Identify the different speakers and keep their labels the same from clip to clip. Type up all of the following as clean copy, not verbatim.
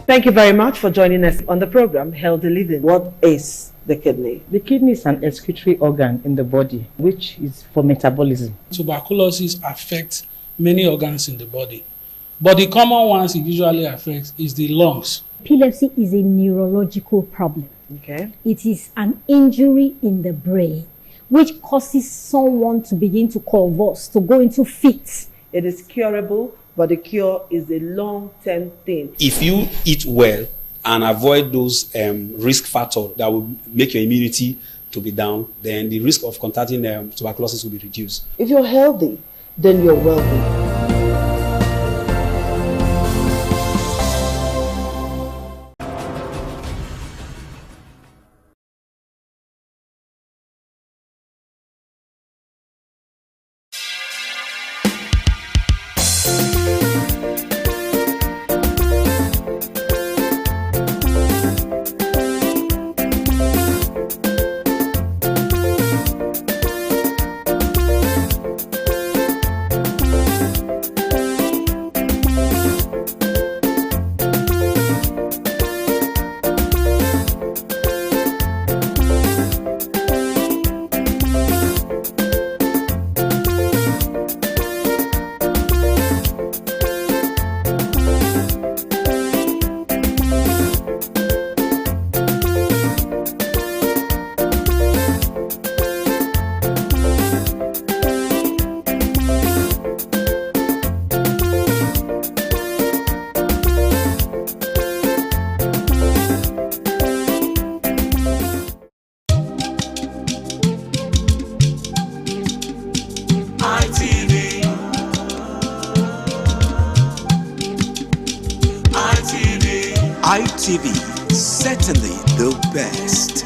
Speaker 1: Thank you very much for joining us on the program, Healthy Living. What is the kidney?
Speaker 2: The kidney is an excretory organ in the body, which is for metabolism.
Speaker 3: Tuberculosis affects many organs in the body, but the common ones it usually affects is the lungs.
Speaker 4: Epilepsy is a neurological problem.
Speaker 1: Okay.
Speaker 4: It is an injury in the brain which causes someone to begin to convulse, to go into fits.
Speaker 1: It is curable, but the cure is a long-term thing.
Speaker 5: If you eat well and avoid those risk factors that will make your immunity to be down, then the risk of contracting tuberculosis will be reduced.
Speaker 1: If you're healthy, then you're wealthy.
Speaker 6: ITV, certainly the best.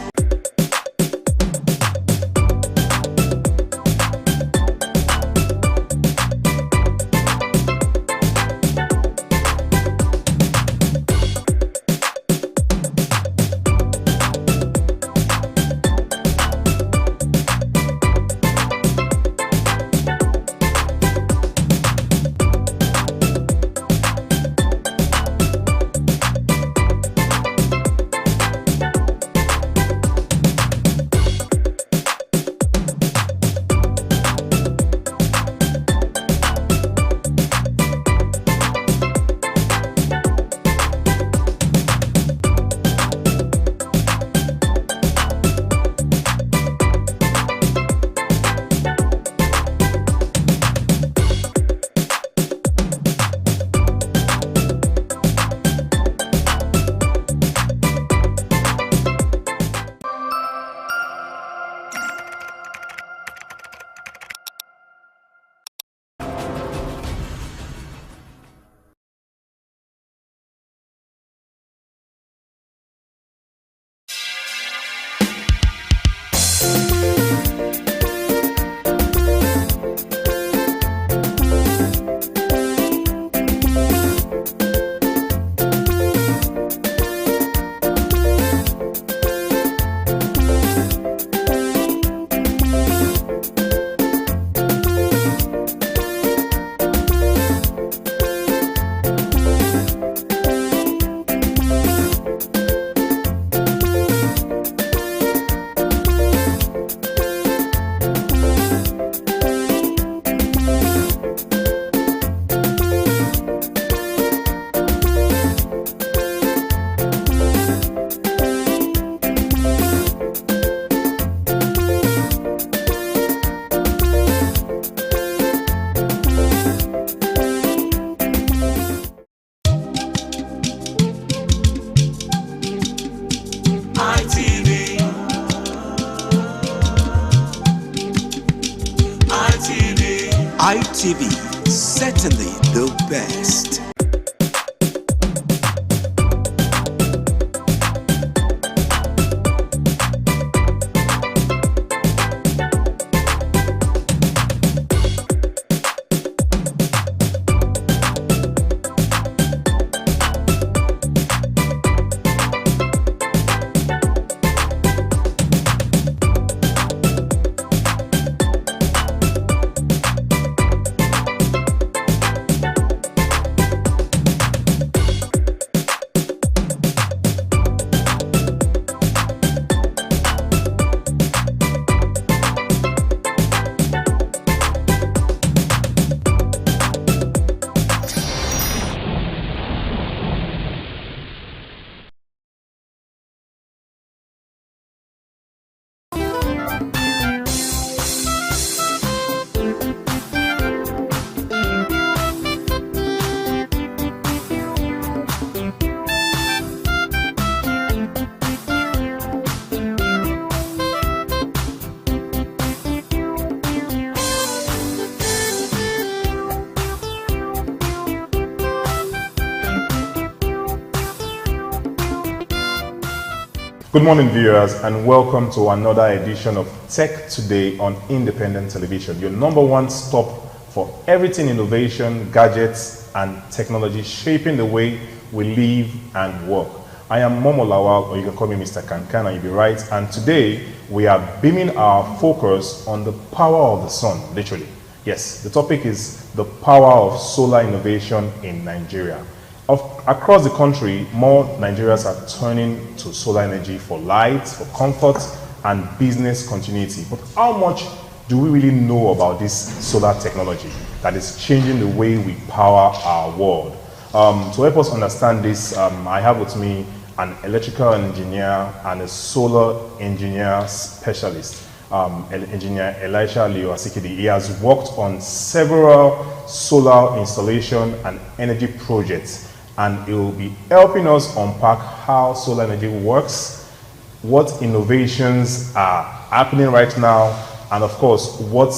Speaker 6: ITV, certainly the best.
Speaker 7: Good morning, viewers, and welcome to another edition of Tech Today on Independent Television, your number one stop for everything innovation, gadgets, and technology shaping the way we live and work. I am Momo Lawal, or you can call me Mr. Kankana, you'll be right. And today, we are beaming our focus on the power of the sun, literally. Yes, the topic is the power of solar innovation in Nigeria. Across the country, more Nigerians are turning to solar energy for light, for comfort, and business continuity. But how much do we really know about this solar technology that is changing the way we power our world? To help us understand this, I have with me an electrical engineer and a solar engineer specialist, Engineer Elisha Leo Asikidi. He has worked on several solar installation and energy projects, and he will be helping us unpack how solar energy works, what innovations are happening right now, and of course, what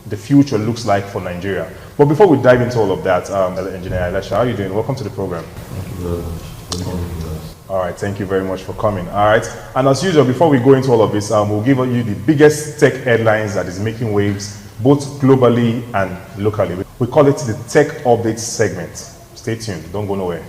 Speaker 7: the future looks like for Nigeria. But before we dive into all of that, Engineer Elisha, how are you doing? Welcome to the program.
Speaker 8: Thank you very much. Good morning, guys.
Speaker 7: All right, thank you very much for coming. All right, and as usual, before we go into all of this, we'll give you the biggest tech headlines that is making waves both globally and locally. We call it the Tech Updates segment. Stay tuned, don't go nowhere.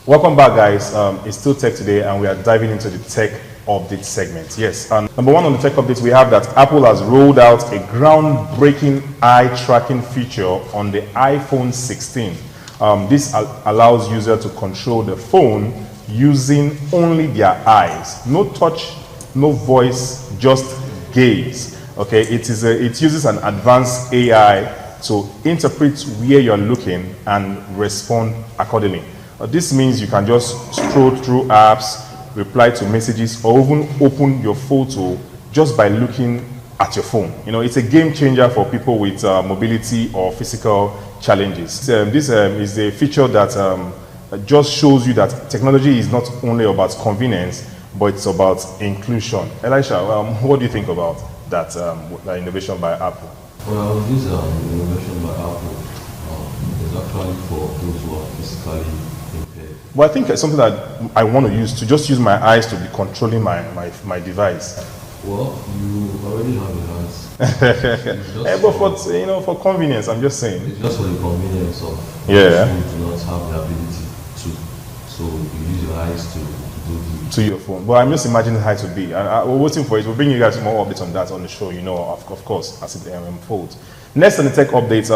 Speaker 7: Welcome back, guys. It's still Tech Today, and we are diving into the Tech Update segment. Yes, number one on the Tech Updates, we have that Apple has rolled out a groundbreaking eye tracking feature on the iPhone 16. This allows users to control the phone using only their eyes. No touch, no voice, just gaze. Okay, it uses an advanced AI to interpret where you're looking and respond accordingly. This means you can just scroll through apps, reply to messages, or even open your photo just by looking at your phone. You know, it's a game changer for people with mobility or physical challenges. This is a feature that just shows you that technology is not only about convenience, but it's about inclusion. Elisha, what do you think about that innovation by Apple?
Speaker 8: Well, this innovation by Apple is actually for those who are physically impaired.
Speaker 7: Well, I think it's something that I want to use, to just use my eyes to be controlling my device.
Speaker 8: Well, you already have your hands.
Speaker 7: But for convenience, I'm just saying.
Speaker 8: It's just for the convenience of
Speaker 7: yeah.
Speaker 8: Those who do not have the ability to. So you use your eyes to do the...
Speaker 7: To your phone. But I'm just imagining how it would be. We're waiting for it. We'll bring you guys more updates on that on the show, of course, as it unfolds. Next on the tech updates,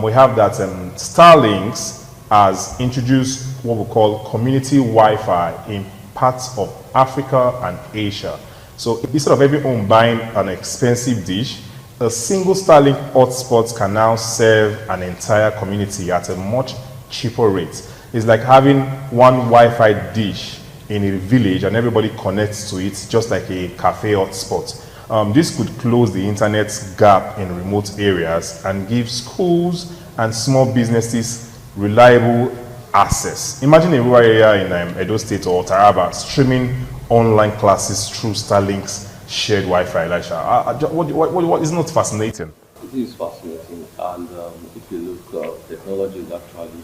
Speaker 7: we have that Starlink has introduced what we call community Wi-Fi in parts of Africa and Asia. So instead of everyone buying an expensive dish, a single Starlink hotspot can now serve an entire community at a much cheaper rate. It's like having one Wi-Fi dish in a village and everybody connects to it just like a cafe hotspot. This could close the internet gap in remote areas and give schools and small businesses reliable access. Imagine a rural area in Edo State or Taraba streaming online classes through Starlink's shared Wi-Fi. Elisha, what is not fascinating?
Speaker 8: It is fascinating, and if you look, technology is actually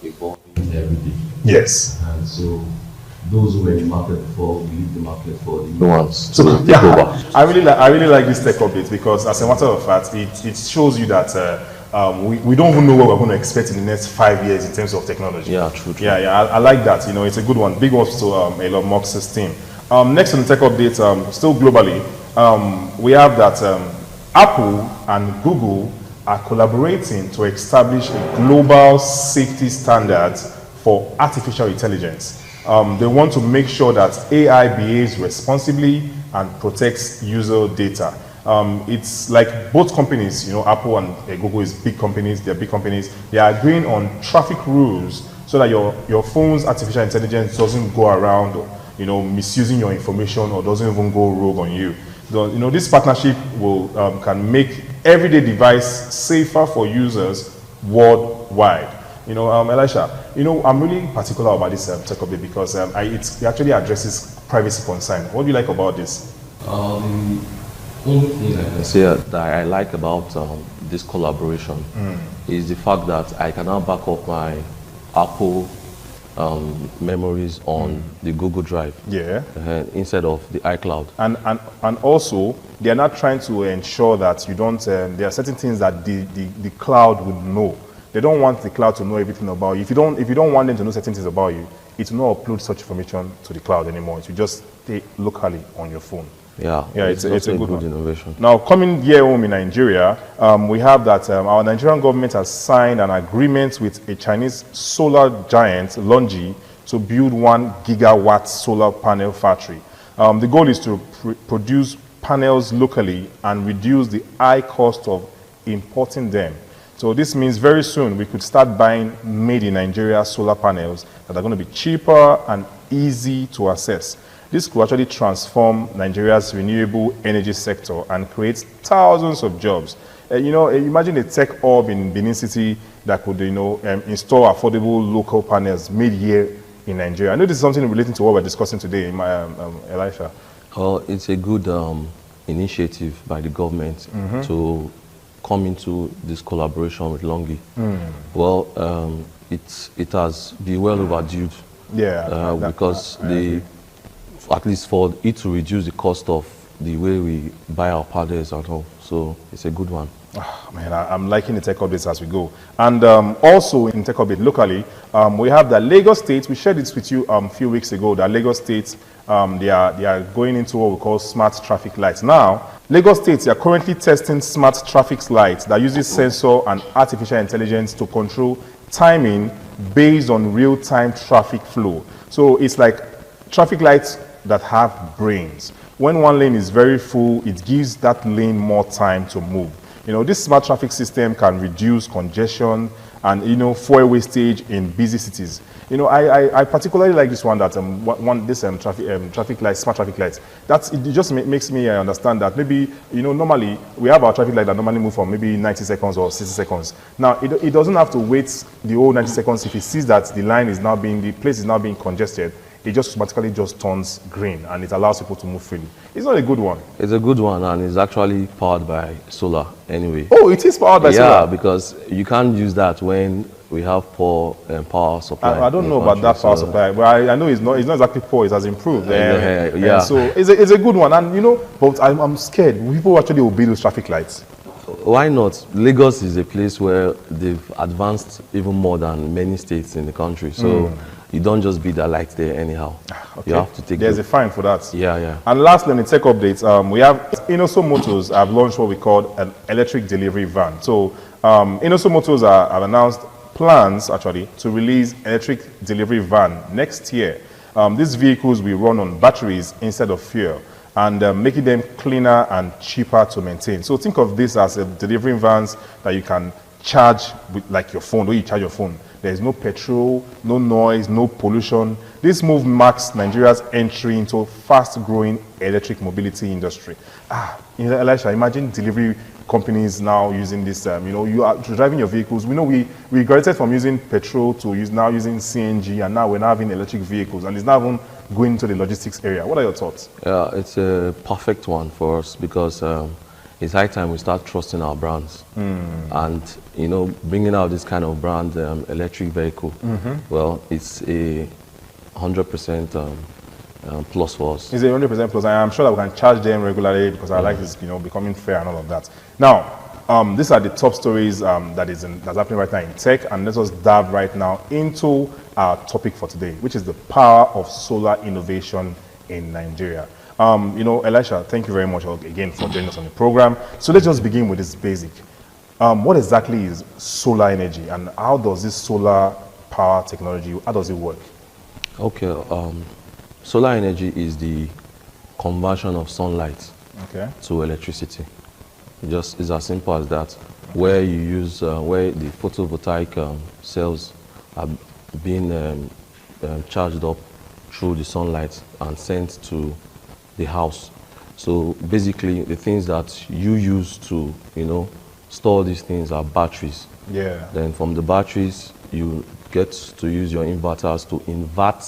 Speaker 8: evolving every day.
Speaker 7: Yes.
Speaker 8: And so those who were in the market before, we leave the market for the new ones.
Speaker 7: So yeah, I really like this tech update because, as a matter of fact, it shows you that we don't even know what we're going to expect in the next 5 years in terms of technology.
Speaker 8: Yeah, true.
Speaker 7: Yeah, I like that. It's a good one. Big ups to Elon Musk's team. Next on the tech update, still globally, we have that Apple and Google are collaborating to establish a global safety standard for artificial intelligence. They want to make sure that AI behaves responsibly and protects user data. It's like both companies, Apple and Google is big companies, they're big companies. They are agreeing on traffic rules so that your phone's artificial intelligence doesn't go around, misusing your information or doesn't even go rogue on you. This partnership will can make everyday device safer for users worldwide. Elisha, I'm really particular about this tech update because it actually addresses privacy concern. What do you like about this?
Speaker 8: The only thing I can say that I like about this collaboration is the fact that I can now back up my Apple memories on the Google Drive, instead of the iCloud.
Speaker 7: And also, they are not trying to ensure that you don't. There are certain things that the cloud would know. They don't want the cloud to know everything about you. If you don't want them to know certain things about you, it will not upload such information to the cloud anymore. It will just stay locally on your phone.
Speaker 8: Yeah,
Speaker 7: it's a good
Speaker 8: innovation.
Speaker 7: Now, coming here home in Nigeria, we have that our Nigerian government has signed an agreement with a Chinese solar giant, LONGi, to build 1 gigawatt solar panel factory. The goal is to produce panels locally and reduce the high cost of importing them. So this means very soon we could start buying made in Nigeria solar panels that are going to be cheaper and easy to access. This could actually transform Nigeria's renewable energy sector and create thousands of jobs. Imagine a tech hub in Benin City that could, install affordable local panels made here in Nigeria. I know this is something relating to what we're discussing today, Elisha.
Speaker 8: Well, it's a good initiative by the government to come into this collaboration with LONGi. Well, it has been well overdue. Because at least for it to reduce the cost of the way we buy our panels at home. So it's a good one.
Speaker 7: Oh, man, I'm liking the tech updates as we go. And also in tech update locally, we have the Lagos State. We shared this with you a few weeks ago. That Lagos State, they are going into what we call smart traffic lights. Now, Lagos State, they are currently testing smart traffic lights that uses sensor and artificial intelligence to control timing based on real-time traffic flow. So it's like traffic lights that have brains. When one lane is very full, it gives that lane more time to move. This smart traffic system can reduce congestion and, fuel wastage in busy cities. I particularly like this one that traffic lights, smart traffic lights. It just makes me understand that maybe, normally we have our traffic light that normally move for maybe 90 seconds or 60 seconds. Now, it doesn't have to wait the whole 90 seconds if it sees that the place is now being congested. It just automatically just turns green and it allows people to move freely. It's not a good one.
Speaker 8: It's a good one and it's actually powered by solar anyway.
Speaker 7: Oh, it is powered by solar?
Speaker 8: Yeah, because you can't use that when we have poor power supply.
Speaker 7: I don't know about that power supply, but I know it's not exactly poor, it has improved.
Speaker 8: Yeah.
Speaker 7: So it's a good one. And but I'm scared. People actually obey those traffic lights.
Speaker 8: Why not? Lagos is a place where they've advanced even more than many states in the country. So you don't just be the lights there anyhow.
Speaker 7: Okay.
Speaker 8: You have to take.
Speaker 7: There's a fine for that.
Speaker 8: Yeah.
Speaker 7: And lastly, in the tech updates, we have Inoso Motors have launched what we call an electric delivery van. So Inoso Motors have announced plans actually to release electric delivery van next year. These vehicles will run on batteries instead of fuel, and making them cleaner and cheaper to maintain. So think of this as a delivering vans that you can charge with like your phone, where you charge your phone. There's no petrol, no noise, no pollution. This move marks Nigeria's entry into a fast-growing electric mobility industry. Elisha, imagine delivery companies now using this. You are driving your vehicles. We know we graduated from using petrol to now using CNG, and now we're now having electric vehicles, and it's now even going into the logistics area. What are your thoughts?
Speaker 8: Yeah, it's a perfect one for us because it's high time we start trusting our brands. And, bringing out this kind of brand electric vehicle, well, it's a 100% plus for us.
Speaker 7: It's a 100% plus. I'm sure that we can charge them regularly because I like this, becoming fair and all of that. Now, these are the top stories that's happening right now in tech, and let us dive right now into our topic for today, which is the power of solar innovation in Nigeria. Elisha, thank you very much again for joining us on the program. So let's just begin with this basic. What exactly is solar energy, and how does this solar power technology, how does it work?
Speaker 8: Okay, solar energy is the conversion of sunlight to electricity. It's as simple as that. Where you use, where the photovoltaic cells are being charged up through the sunlight and sent to the house. So basically, the things that you use to, store these things are batteries.
Speaker 7: Yeah.
Speaker 8: Then from the batteries, you get to use your inverters to invert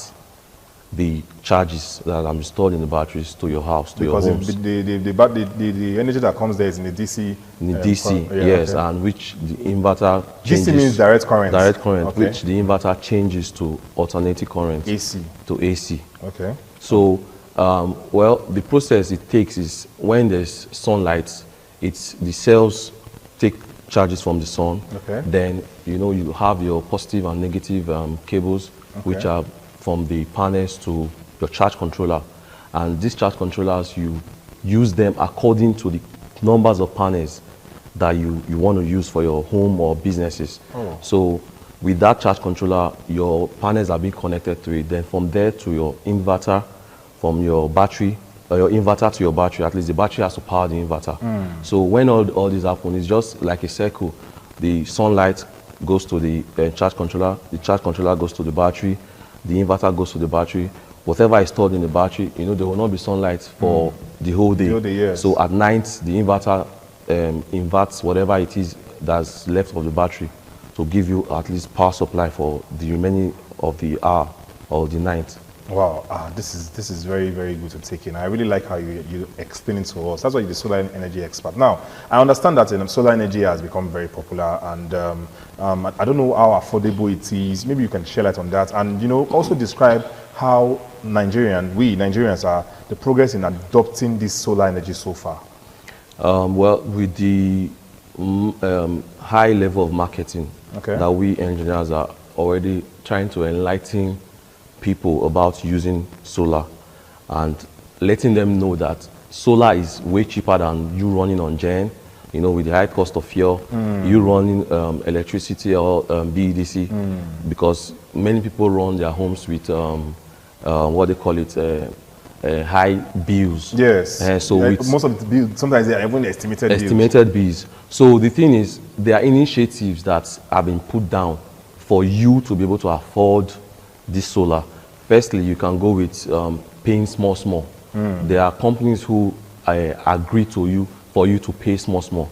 Speaker 8: the charges that are stored in the batteries to your house, to your homes.
Speaker 7: Because the energy that comes there is in the DC.
Speaker 8: In the DC, yes, okay. And which the inverter changes.
Speaker 7: DC means direct current.
Speaker 8: Direct current,
Speaker 7: okay.
Speaker 8: Which the inverter changes to alternating current.
Speaker 7: AC.
Speaker 8: To AC.
Speaker 7: Okay.
Speaker 8: So, the process it takes is when there's sunlight, the cells take charges from the sun.
Speaker 7: Okay.
Speaker 8: Then, you have your positive and negative cables, okay. Which are from the panels to your charge controller. And these charge controllers, you use them according to the numbers of panels that you want to use for your home or businesses.
Speaker 7: Oh.
Speaker 8: So with that charge controller, your panels are being connected to it. Then from there to your inverter, from your battery, or your inverter to your battery, at least the battery has to power the inverter. So when all this happens, it's just like a circle. The sunlight goes to the charge controller goes to the battery, the inverter goes to the battery. Whatever is stored in the battery, there will not be sunlight for the whole day.
Speaker 7: Yes.
Speaker 8: So at night, the inverter inverts whatever it is that's left of the battery to give you at least power supply for the remaining of the hour or the night.
Speaker 7: Wow, this is very, very good to take in. I really like how you explain it to us. That's why you're the solar energy expert. Now, I understand that solar energy has become very popular, and I don't know how affordable it is. Maybe you can share light on that, and also describe how we Nigerians are the progress in adopting this solar energy so far.
Speaker 8: With the high level of marketing that we engineers are already trying to enlighten people about using solar and letting them know that solar is way cheaper than you running on gen, with the high cost of fuel, you running electricity or BEDC, because many people run their homes with what they call it, high bills.
Speaker 7: Yes.
Speaker 8: So
Speaker 7: most of the bills, sometimes they are even
Speaker 8: estimated bills. So the thing is, there are initiatives that have been put down for you to be able to afford this solar. Firstly, you can go with paying small. There are companies who agree for you to pay small.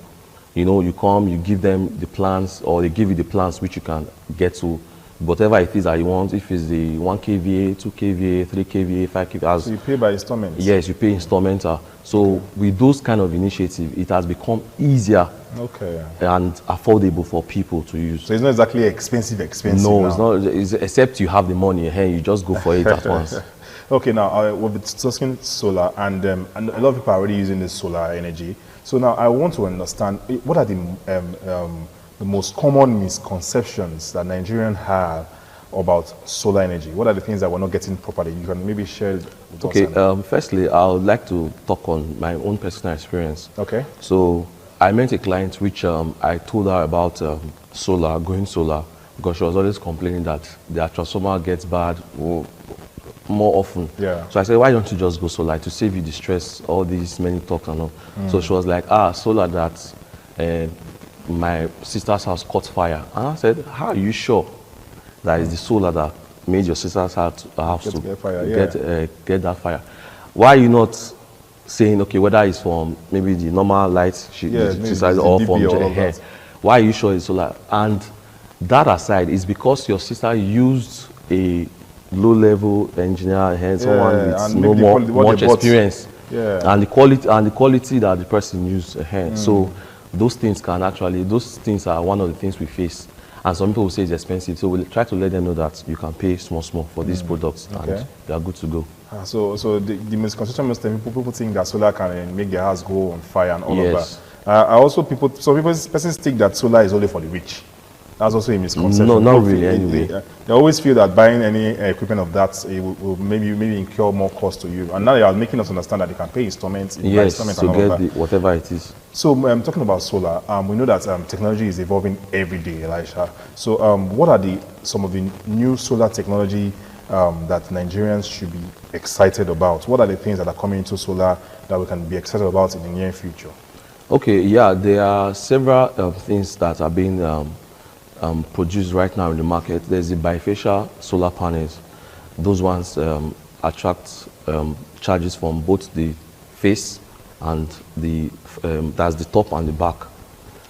Speaker 8: You come, you give them the plans, or they give you the plans which you can get to whatever it is that you want. If it's the 1 kVA, 2 kVA, 3 kVA, 5 kVA.
Speaker 7: So you pay by installments?
Speaker 8: Yes, you pay installmental. So with those kind of initiatives, it has become easier and affordable for people to use.
Speaker 7: So it's not exactly expensive
Speaker 8: No,
Speaker 7: now.
Speaker 8: It's not, except you have the money, you just go for it at once.
Speaker 7: Okay, now we've been discussing solar, and a lot of people are already using this solar energy. So now I want to understand, what are the most common misconceptions that Nigerians have about solar energy? What are the things that we're not getting properly? You can maybe share with us.
Speaker 8: Firstly, I would like to talk on my own personal experience.
Speaker 7: Okay.
Speaker 8: So I met a client which I told her about going solar, because she was always complaining that their transformer gets bad more often.
Speaker 7: Yeah.
Speaker 8: So I said, why don't you just go solar to save you the stress, all these many talks and all. So she was like, solar that my sister's house caught fire. And I said, how are you sure that is the solar that made your sister's house to get that fire? Why are you not saying, okay, whether it's from maybe the normal light she decides or from her? Why are you sure it's solar? And that aside, is because your sister used a low-level engineer, someone with much experience, and the quality that the person used. So those things are one of the things we face. And some people will say it's expensive, so we'll try to let them know that you can pay small for these products, and they are good to go.
Speaker 7: So the misconception most people think that solar can make their house go on fire and all of that. Persons think that solar is only for the rich. That's also a misconception.
Speaker 8: No, not really. Anyway,
Speaker 7: they always feel that buying any equipment of that will maybe incur more cost to you. And now you are making us understand that you can pay installments.
Speaker 8: Whatever it is.
Speaker 7: So talking about solar, we know that technology is evolving every day, Elisha. So what are some of the new solar technology that Nigerians should be excited about? What are the things that are coming into solar that we can be excited about in the near future?
Speaker 8: Okay, there are several things that are being produced right now in the market. There's the bifacial solar panels. Those ones attract charges from both the face and that's the top and the back.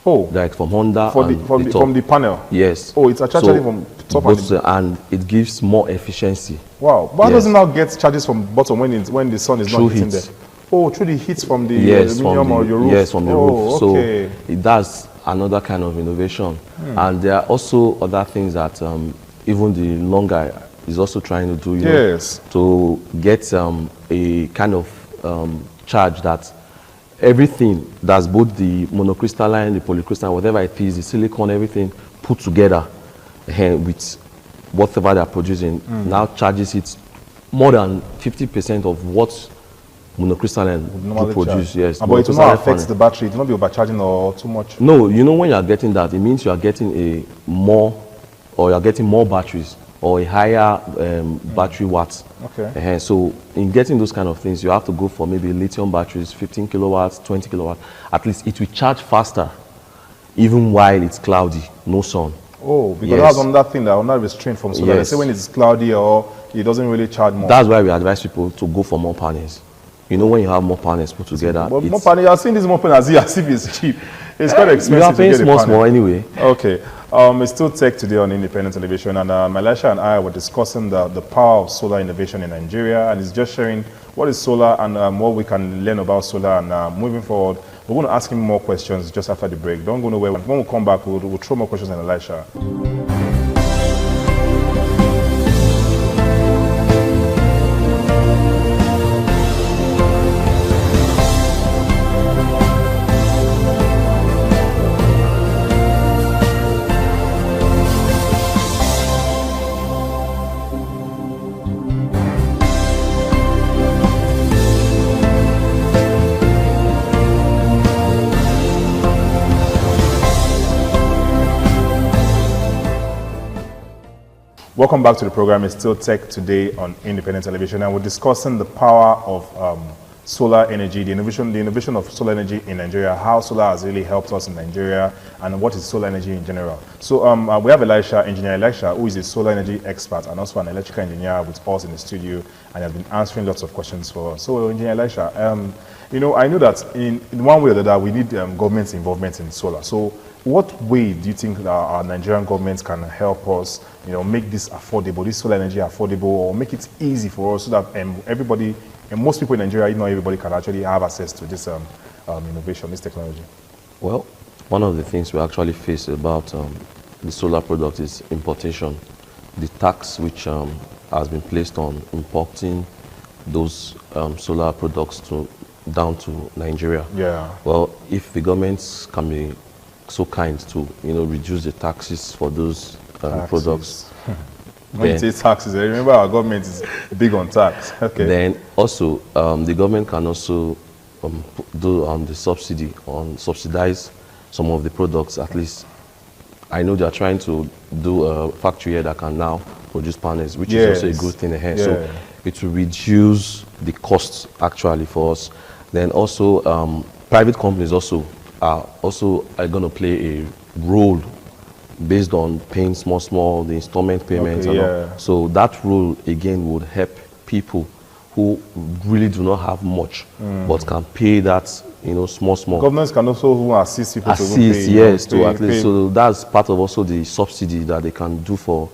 Speaker 7: Oh,
Speaker 8: Like from Honda
Speaker 7: from the panel.
Speaker 8: Yes.
Speaker 7: Oh, it's attracted from top
Speaker 8: both,
Speaker 7: and the...
Speaker 8: and it gives more efficiency.
Speaker 7: Wow. But
Speaker 8: Yes.
Speaker 7: doesn't now get charges from bottom when the sun is
Speaker 8: Through
Speaker 7: not hitting
Speaker 8: heat.
Speaker 7: there? Oh, through the heat from the
Speaker 8: Yes,
Speaker 7: aluminum or your roof?
Speaker 8: Yes, from the roof.
Speaker 7: Okay.
Speaker 8: So that's another kind of innovation. And there are also other things that even the longer is also trying to do, you know,
Speaker 7: Yes.
Speaker 8: to get a kind of charge that everything that's both the monocrystalline, the polycrystalline, whatever it is, the silicon, everything put together with whatever they're producing, now charges it more than 50% of what monocrystalline
Speaker 7: Normally
Speaker 8: to produce.
Speaker 7: charge.
Speaker 8: Yes,
Speaker 7: But it will
Speaker 8: monocrystalline
Speaker 7: not affect
Speaker 8: panel.
Speaker 7: the battery. It will not be overcharging or too much.
Speaker 8: No, you know when you are getting that, it means you are getting a more, or you are getting more batteries or a higher battery watts.
Speaker 7: Okay.
Speaker 8: So in getting those kind of things, you have to go for maybe lithium batteries, 15 kilowatts, 20 kilowatts. At least it will charge faster, even while it's cloudy, no sun.
Speaker 7: Oh, because
Speaker 8: Yes.
Speaker 7: that's another thing that will not restrain from solar. They
Speaker 8: Yes.
Speaker 7: say when it's cloudy or it doesn't really charge more.
Speaker 8: That's why we advise people to go for more panels. You know, when you have more panels put together,
Speaker 7: But more
Speaker 8: it's-
Speaker 7: panel, I've seen this more panel as if it's cheap. It's quite expensive.
Speaker 8: you are
Speaker 7: to
Speaker 8: paying
Speaker 7: get a
Speaker 8: small,
Speaker 7: panel.
Speaker 8: small anyway.
Speaker 7: Okay. It's still Tech Today on Independent Television, and Elisha and I were discussing the power of solar innovation in Nigeria, and it's just sharing what is solar and what we can learn about solar. And moving forward, we're going to ask him more questions just after the break. Don't go nowhere. When we come back, we'll throw more questions at Elisha. Welcome back to the program. It's still Tech Today on Independent Television, and we're discussing the power of solar energy, the innovation of solar energy in Nigeria, how solar has really helped us in Nigeria, and what is solar energy in general. So we have Elisha, Engineer Elisha, who is a solar energy expert and also an electrical engineer with us in the studio, and has been answering lots of questions for us. So Engineer Elisha, you know, I know that in one way or the other, we need government involvement in solar. So what way do you think that our Nigerian government can help us, you know, make this affordable, this solar energy affordable, or make it easy for us so that everybody, and most people in Nigeria, not everybody can actually have access to this innovation, this technology?
Speaker 8: Well, one of the things we actually face about the solar product is importation. The tax which has been placed on importing those solar products down to Nigeria.
Speaker 7: Yeah.
Speaker 8: Well, if the governments can be so kind to, you know, reduce the taxes for those products.
Speaker 7: When you say taxes, remember our government is big on tax. Okay.
Speaker 8: Then also, the government can also do the subsidize some of the products. At least, I know they are trying to do a factory here that can now produce panels, which is also a good thing ahead.
Speaker 7: Yeah.
Speaker 8: So it will reduce the costs actually for us. Then also, private companies also are going to play a role based on paying small, the installment payments.
Speaker 7: Okay,
Speaker 8: and
Speaker 7: yeah.
Speaker 8: all. So that role again would help people who really do not have much, but can pay that, you know, small.
Speaker 7: Governments can also assist people to
Speaker 8: Assist,
Speaker 7: pay,
Speaker 8: yes,
Speaker 7: you know,
Speaker 8: to at least.
Speaker 7: pay.
Speaker 8: So that's part of also the subsidy that they can do for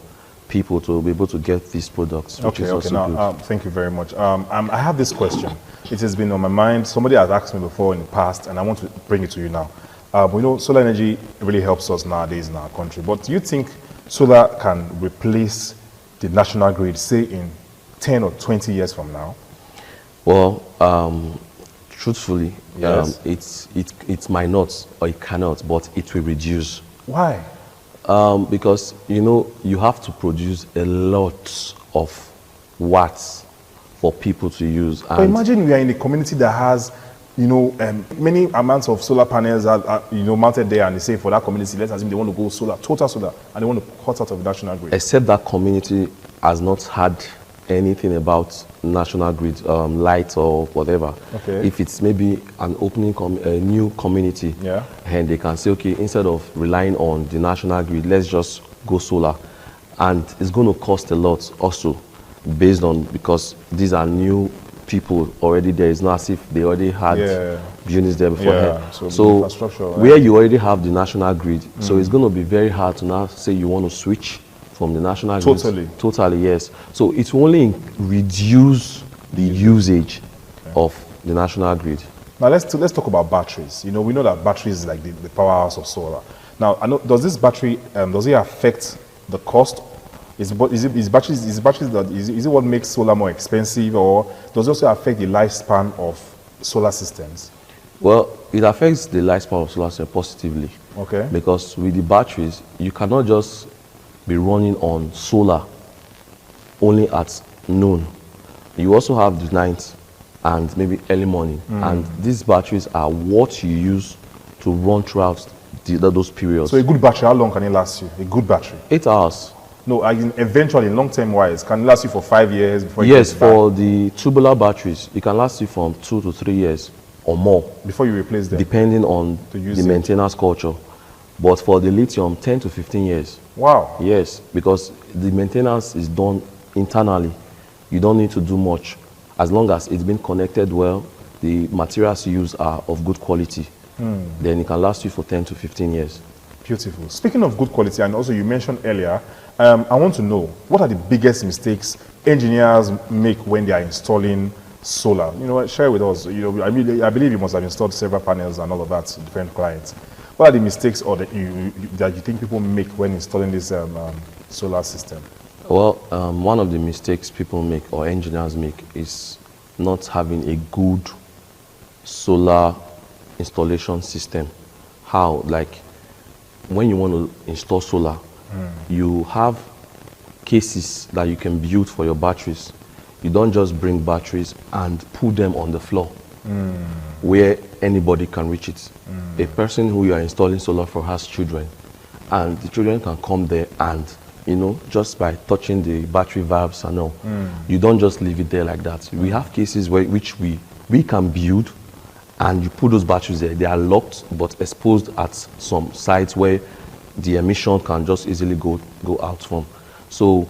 Speaker 8: people to be able to get these products, which
Speaker 7: Okay,
Speaker 8: is
Speaker 7: okay.
Speaker 8: also
Speaker 7: Now,
Speaker 8: good.
Speaker 7: thank you very much. I have this question. It has been on my mind. Somebody has asked me before in the past, and I want to bring it to you now. We know solar energy really helps us nowadays in our country, but do you think solar can replace the national grid, say in 10 or 20 years from now?
Speaker 8: Well, truthfully,
Speaker 7: Yes.
Speaker 8: it might not, or it cannot, but it will reduce.
Speaker 7: Why?
Speaker 8: Because, you know, you have to produce a lot of watts for people to use.
Speaker 7: But imagine we are in a community that has, you know, many amounts of solar panels are, you know, mounted there, and they say for that community, let's assume they want to go solar, total solar, and they want to cut out of the national grid.
Speaker 8: Except that community has not had anything about national grid light or whatever.
Speaker 7: Okay.
Speaker 8: If it's maybe an opening a new community,
Speaker 7: Yeah.
Speaker 8: and they can say, okay, instead of relying on the national grid, let's just go solar, and it's going to cost a lot also, based on, because these are new people already there. It's not as if they already had
Speaker 7: Yeah.
Speaker 8: units there beforehand.
Speaker 7: Yeah, so
Speaker 8: So
Speaker 7: infrastructure, right?
Speaker 8: where you already have the national grid, so it's going to be very hard to now say you want to switch from the national grid. Totally, yes. So it will only reduce the usage of the national grid.
Speaker 7: Now let's talk about batteries. You know, we know that batteries is like the powerhouse of solar. Now, I know, does this battery does it affect the cost? Is it what makes solar more expensive, or does it also affect the lifespan of solar systems?
Speaker 8: Well, it affects the lifespan of solar cell positively.
Speaker 7: Okay.
Speaker 8: Because with the batteries, you cannot just be running on solar only at noon. You also have the night and maybe early morning. And these batteries are what you use to run throughout those periods.
Speaker 7: So a good battery, how long can it last you? A good battery?
Speaker 8: 8 hours.
Speaker 7: No, I mean, eventually, long-term wise, can it last you for 5 years before it
Speaker 8: Yes,
Speaker 7: gets
Speaker 8: for
Speaker 7: bad?
Speaker 8: the tubular batteries, it can last you from 2 to 3 years or more,
Speaker 7: Before you replace them?
Speaker 8: depending on
Speaker 7: To
Speaker 8: the
Speaker 7: use it.
Speaker 8: maintenance culture. But for the lithium, 10 to 15 years.
Speaker 7: Wow.
Speaker 8: Yes, because the maintenance is done internally. You don't need to do much. As long as it's been connected well, the materials you use are of good quality, then it can last you for 10 to 15 years.
Speaker 7: Beautiful. Speaking of good quality, and also you mentioned earlier, I want to know, what are the biggest mistakes engineers make when they are installing solar? You know what, share with us. You know, I believe you must have installed several panels and all of that to different clients. What are the mistakes that you think people make when installing this solar system?
Speaker 8: Well, one of the mistakes people make or engineers make is not having a good solar installation system. How? Like, when you want to install solar, you have cases that you can build for your batteries. You don't just bring batteries and put them on the floor where anybody can reach it. A person who you are installing solar for has children, and the children can come there and, you know, just by touching the battery valves and all, you don't just leave it there like that. We have cases which we can build, and you put those batteries there. They are locked but exposed at some sites where the emission can just easily go out from. So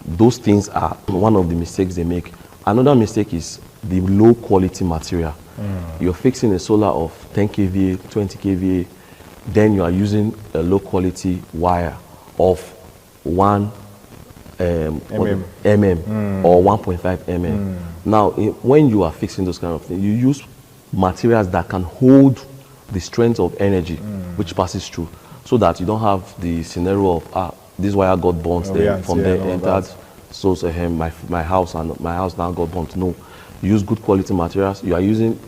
Speaker 8: those things are one of the mistakes they make. Another mistake is the low quality material. You're fixing a solar of 10 kVA, 20 kVA, then you are using a low quality wire of 1 mm or 1.5 mm. Now, when you are fixing those kind of things, you use materials that can hold the strength of energy which passes through, so that you don't have the scenario of this wire got burnt from there entered source my house, and my house now got burnt. No, you use good quality materials. You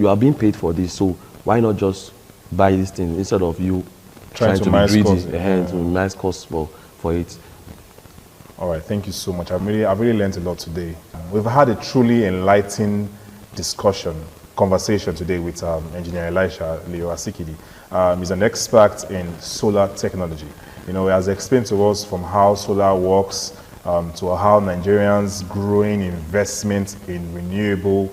Speaker 8: are being paid for this, so why not just buy this thing instead of you trying to be greedy to minimize costs for it.
Speaker 7: All right, thank you so much. I've really learned a lot today. We've had a truly enlightening conversation today with Engineer Elisha Leo Asikidi. He's an expert in solar technology. You know, he has explained to us from how solar works to how Nigerians' growing investment in renewable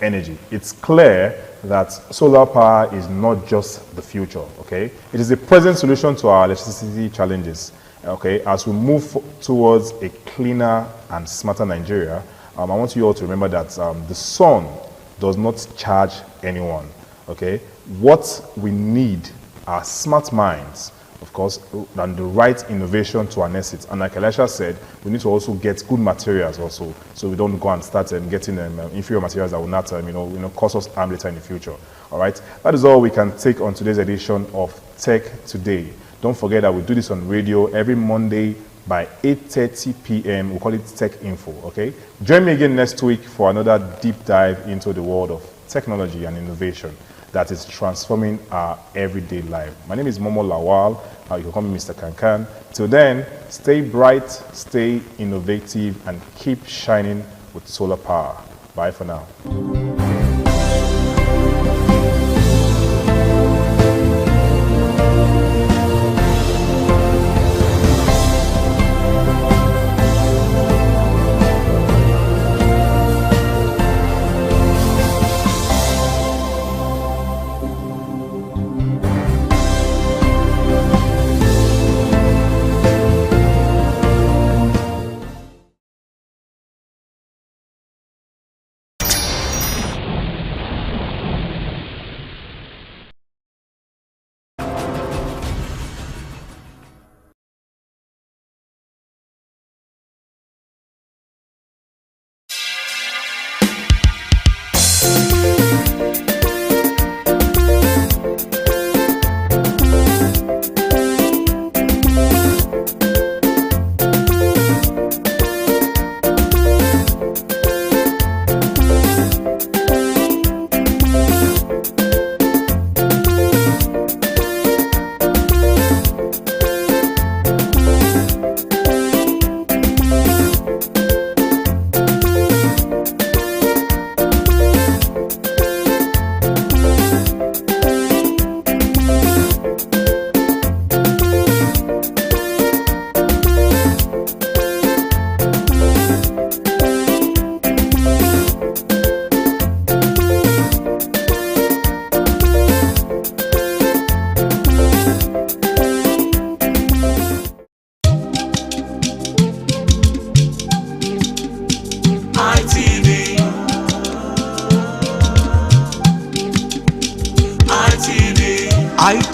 Speaker 7: energy. It's clear that solar power is not just the future, okay? It is a present solution to our electricity challenges, okay? As we move towards a cleaner and smarter Nigeria, I want you all to remember that the sun does not charge anyone, okay? What we need are smart minds, of course, and the right innovation to harness it. And like Elisha said, we need to also get good materials also, so we don't go and start getting inferior materials that will not cause us harm later in the future. All right, that is all we can take on today's edition of Tech Today. Don't forget that we do this on radio every Monday by 8:30 p.m. We call it Tech Info. Okay, join me again next week for another deep dive into the world of technology and innovation that is transforming our everyday life. My name is Momo Lawal. You can call me Mr. Kankan. Till then, stay bright, stay innovative, and keep shining with solar power. Bye for now.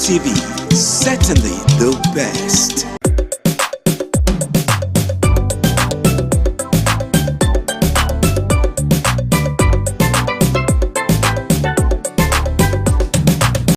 Speaker 6: ITV, certainly the best.